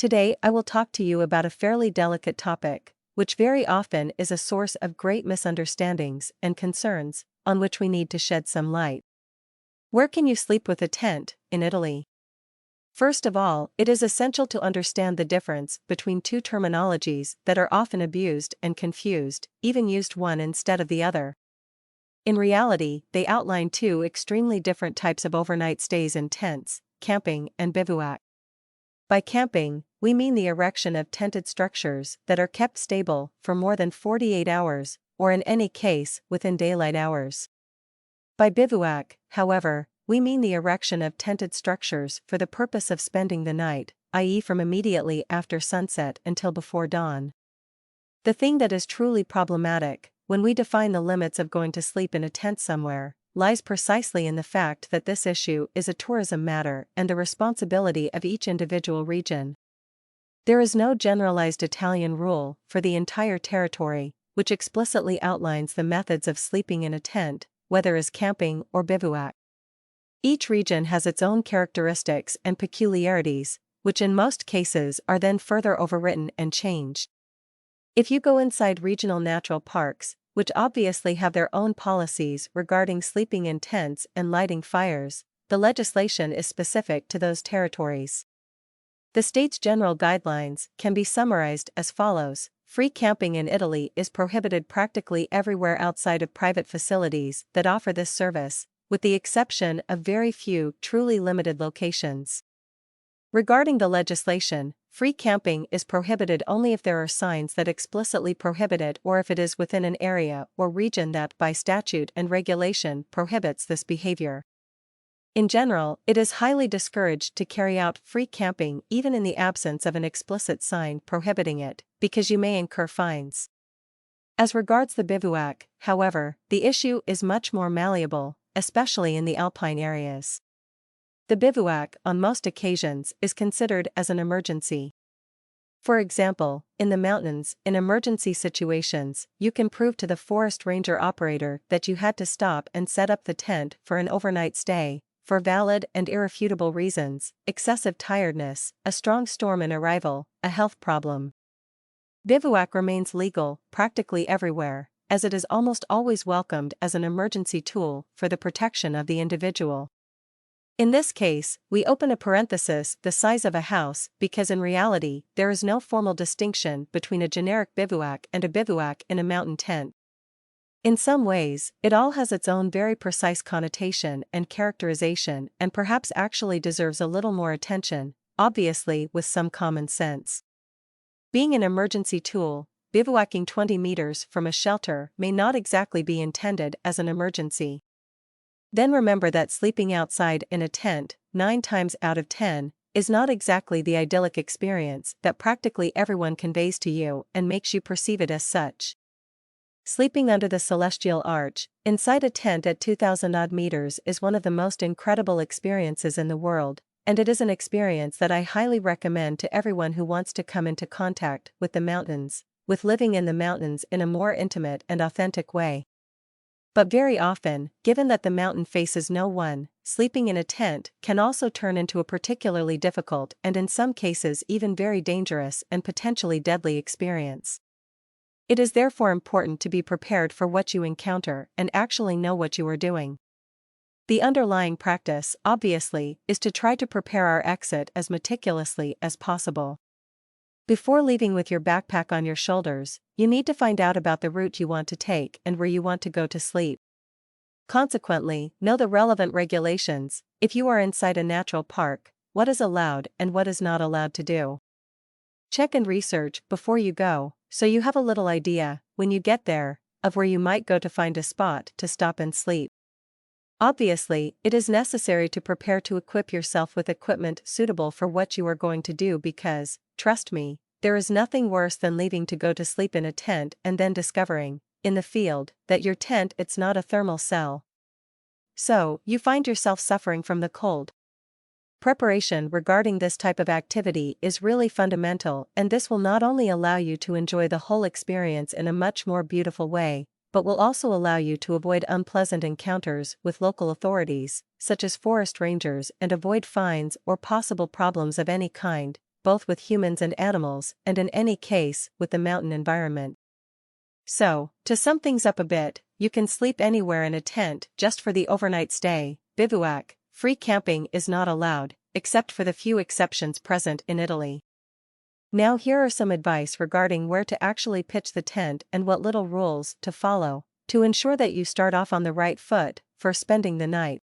Today I will talk to you about a fairly delicate topic, which very often is a source of great misunderstandings and concerns, on which we need to shed some light. Where can you sleep with a tent, in Italy? First of all, it is essential to understand the difference between two terminologies that are often abused and confused, even used one instead of the other. In reality, they outline two extremely different types of overnight stays in tents: camping and bivouac. By camping, we mean the erection of tented structures that are kept stable for more than 48 hours, or in any case, within daylight hours. By bivouac, however, we mean the erection of tented structures for the purpose of spending the night, i.e., from immediately after sunset until before dawn. The thing that is truly problematic, when we define the limits of going to sleep in a tent somewhere, lies precisely in the fact that this issue is a tourism matter and the responsibility of each individual region. There is no generalized Italian rule for the entire territory, which explicitly outlines the methods of sleeping in a tent, whether as camping or bivouac. Each region has its own characteristics and peculiarities, which in most cases are then further overwritten and changed. If you go inside regional natural parks, which obviously have their own policies regarding sleeping in tents and lighting fires, the legislation is specific to those territories. The state's general guidelines can be summarized as follows: free camping in Italy is prohibited practically everywhere outside of private facilities that offer this service, with the exception of very few truly limited locations. Regarding the legislation, free camping is prohibited only if there are signs that explicitly prohibit it, or if it is within an area or region that, by statute and regulation, prohibits this behavior. In general, it is highly discouraged to carry out free camping even in the absence of an explicit sign prohibiting it, because you may incur fines. As regards the bivouac, however, the issue is much more malleable, especially in the alpine areas. The bivouac, on most occasions, is considered as an emergency. For example, in the mountains, in emergency situations, you can prove to the forest ranger operator that you had to stop and set up the tent for an overnight stay, for valid and irrefutable reasons: excessive tiredness, a strong storm in arrival, a health problem. Bivouac remains legal practically everywhere, as it is almost always welcomed as an emergency tool for the protection of the individual. In this case, we open a parenthesis the size of a house, because in reality, there is no formal distinction between a generic bivouac and a bivouac in a mountain tent. In some ways, it all has its own very precise connotation and characterization, and perhaps actually deserves a little more attention, obviously with some common sense. Being an emergency tool, bivouacking 20 meters from a shelter may not exactly be intended as an emergency. Then remember that sleeping outside in a tent, 9 times out of 10, is not exactly the idyllic experience that practically everyone conveys to you and makes you perceive it as such. Sleeping under the celestial arch, inside a tent at 2,000-odd meters, is one of the most incredible experiences in the world, and it is an experience that I highly recommend to everyone who wants to come into contact with the mountains, with living in the mountains in a more intimate and authentic way. But very often, given that the mountain faces no one, sleeping in a tent can also turn into a particularly difficult and in some cases even very dangerous and potentially deadly experience. It is therefore important to be prepared for what you encounter and actually know what you are doing. The underlying practice, obviously, is to try to prepare our exit as meticulously as possible. Before leaving with your backpack on your shoulders, you need to find out about the route you want to take and where you want to go to sleep. Consequently, know the relevant regulations: if you are inside a natural park, what is allowed and what is not allowed to do. Check and research before you go, so you have a little idea, when you get there, of where you might go to find a spot to stop and sleep. Obviously, it is necessary to prepare to equip yourself with equipment suitable for what you are going to do because, trust me, there is nothing worse than leaving to go to sleep in a tent and then discovering, in the field, that your tent it's not a thermal cell. So, you find yourself suffering from the cold. Preparation regarding this type of activity is really fundamental, and this will not only allow you to enjoy the whole experience in a much more beautiful way, but will also allow you to avoid unpleasant encounters with local authorities, such as forest rangers, and avoid fines or possible problems of any kind, both with humans and animals, and in any case, with the mountain environment. So, to sum things up a bit, you can sleep anywhere in a tent just for the overnight stay, bivouac. Free camping is not allowed, except for the few exceptions present in Italy. Now here are some advice regarding where to actually pitch the tent and what little rules to follow to ensure that you start off on the right foot for spending the night.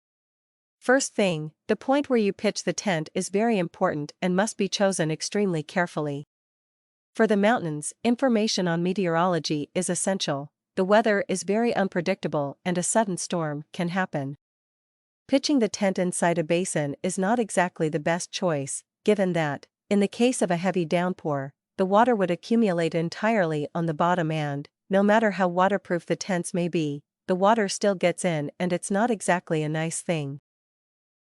First thing, the point where you pitch the tent is very important and must be chosen extremely carefully. For the mountains, information on meteorology is essential. The weather is very unpredictable and a sudden storm can happen. Pitching the tent inside a basin is not exactly the best choice, given that, in the case of a heavy downpour, the water would accumulate entirely on the bottom and, no matter how waterproof the tents may be, the water still gets in and it's not exactly a nice thing.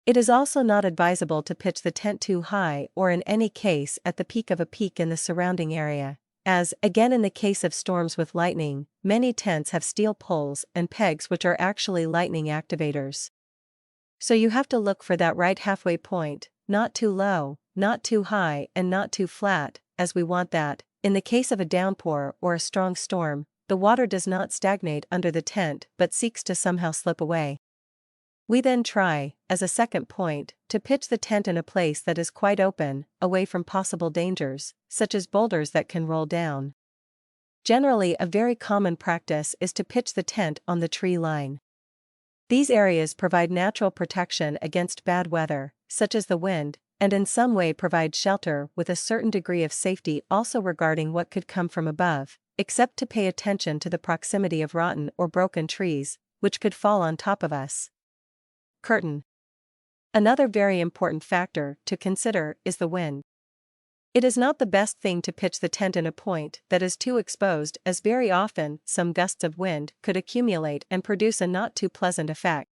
It is also not advisable to pitch the tent too high or in any case at the peak of a peak in the surrounding area, as, again in the case of storms with lightning, many tents have steel poles and pegs which are actually lightning activators. So you have to look for that right halfway point, not too low, not too high and not too flat, as we want that, in the case of a downpour or a strong storm, the water does not stagnate under the tent but seeks to somehow slip away. We then try, as a second point, to pitch the tent in a place that is quite open, away from possible dangers, such as boulders that can roll down. Generally, a very common practice is to pitch the tent on the tree line. These areas provide natural protection against bad weather, such as the wind, and in some way provide shelter with a certain degree of safety also regarding what could come from above, except to pay attention to the proximity of rotten or broken trees, which could fall on top of us. Curtain. Another very important factor to consider is the wind. It is not the best thing to pitch the tent in a point that is too exposed, as very often some gusts of wind could accumulate and produce a not too pleasant effect.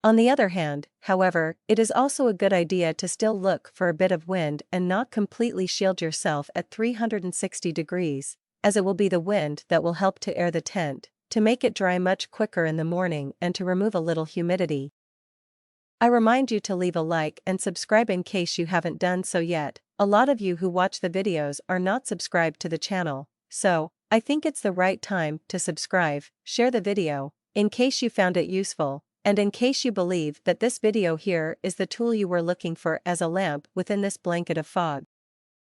On the other hand, however, it is also a good idea to still look for a bit of wind and not completely shield yourself at 360 degrees, as it will be the wind that will help to air the tent, to make it dry much quicker in the morning and to remove a little humidity. I remind you to leave a like and subscribe in case you haven't done so yet. A lot of you who watch the videos are not subscribed to the channel, so I think it's the right time to subscribe, share the video, in case you found it useful, and in case you believe that this video here is the tool you were looking for as a lamp within this blanket of fog.